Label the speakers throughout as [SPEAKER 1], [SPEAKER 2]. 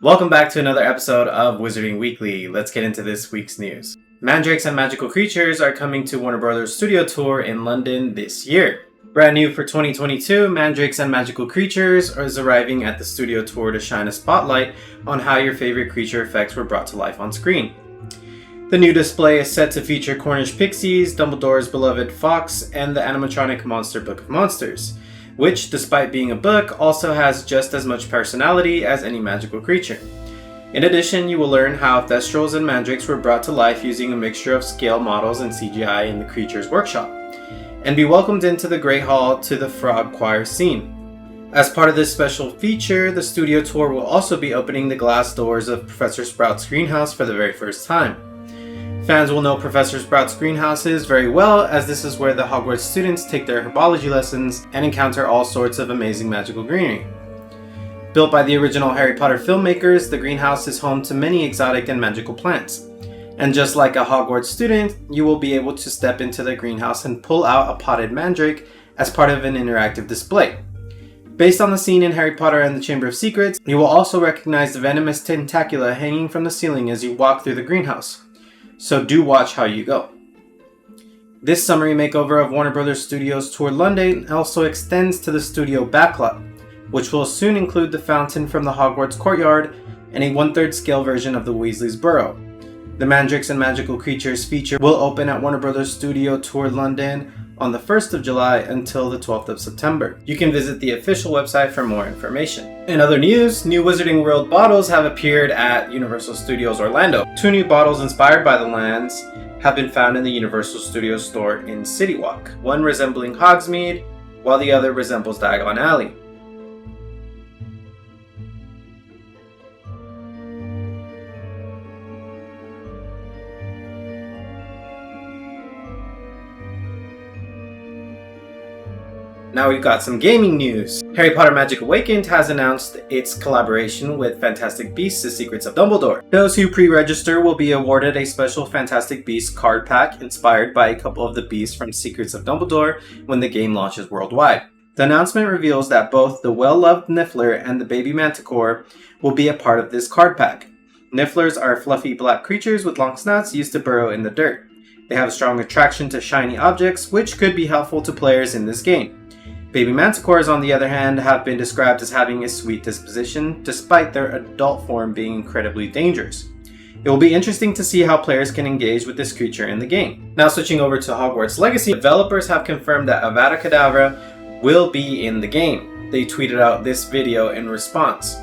[SPEAKER 1] Welcome back to another episode of Wizarding Weekly. Let's get into this week's news. Mandrakes and Magical Creatures are coming to Warner Bros. Studio Tour in London this year. Brand new for 2022, Mandrakes and Magical Creatures is arriving at the studio tour to shine a spotlight on how your favorite creature effects were brought to life on screen. The new display is set to feature Cornish pixies, Dumbledore's beloved fox, and the animatronic monster Book of Monsters, which, despite being a book, also has just as much personality as any magical creature. In addition, you will learn how Thestrals and Mandrakes were brought to life using a mixture of scale models and CGI in the creature's workshop, and be welcomed into the Great Hall to the Frog Choir scene. As part of this special feature, the studio tour will also be opening the glass doors of Professor Sprout's greenhouse for the very first time. Fans will know Professor Sprout's greenhouses very well, as this is where the Hogwarts students take their herbology lessons and encounter all sorts of amazing magical greenery. Built by the original Harry Potter filmmakers, the greenhouse is home to many exotic and magical plants. And just like a Hogwarts student, you will be able to step into the greenhouse and pull out a potted mandrake as part of an interactive display. Based on the scene in Harry Potter and the Chamber of Secrets, you will also recognize the venomous tentacula hanging from the ceiling as you walk through the greenhouse. So do watch how you go. This summary makeover of Warner Bros. Studios Tour London also extends to the studio backlot, which will soon include the fountain from the Hogwarts courtyard and a 1/3 scale version of the Weasley's Burrow. The Mandrakes and Magical Creatures feature will open at Warner Bros. Studio Tour London on the 1st of July until the 12th of September. You can visit the official website for more information. In other news, new Wizarding World bottles have appeared at Universal Studios Orlando. 2 new bottles inspired by the lands have been found in the Universal Studios store in City Walk, one resembling Hogsmeade, while the other resembles Diagon Alley. Now we've got some gaming news. Harry Potter Magic Awakened has announced its collaboration with Fantastic Beasts: The Secrets of Dumbledore. Those who pre-register will be awarded a special Fantastic Beasts card pack inspired by a couple of the beasts from Secrets of Dumbledore when the game launches worldwide. The announcement reveals that both the well-loved Niffler and the baby Manticore will be a part of this card pack. Nifflers are fluffy black creatures with long snouts used to burrow in the dirt. They have a strong attraction to shiny objects, which could be helpful to players in this game. Baby Manticores, on the other hand, have been described as having a sweet disposition, despite their adult form being incredibly dangerous. It will be interesting to see how players can engage with this creature in the game. Now switching over to Hogwarts Legacy, developers have confirmed that Avada Kedavra will be in the game. They tweeted out this video in response.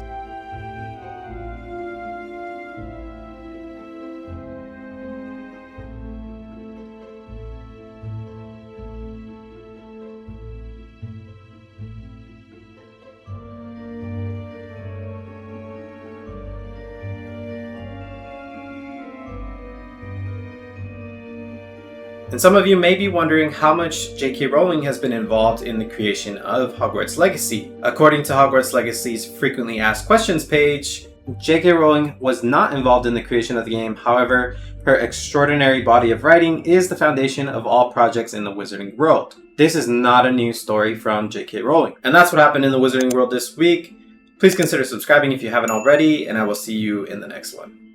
[SPEAKER 1] And some of you may be wondering how much J.K. Rowling has been involved in the creation of Hogwarts Legacy. According to Hogwarts Legacy's frequently asked questions page, J.K. Rowling was not involved in the creation of the game. However, her extraordinary body of writing is the foundation of all projects in the Wizarding World. This is not a new story from J.K. Rowling. And that's what happened in the Wizarding World this week. Please consider subscribing if you haven't already, and I will see you in the next one.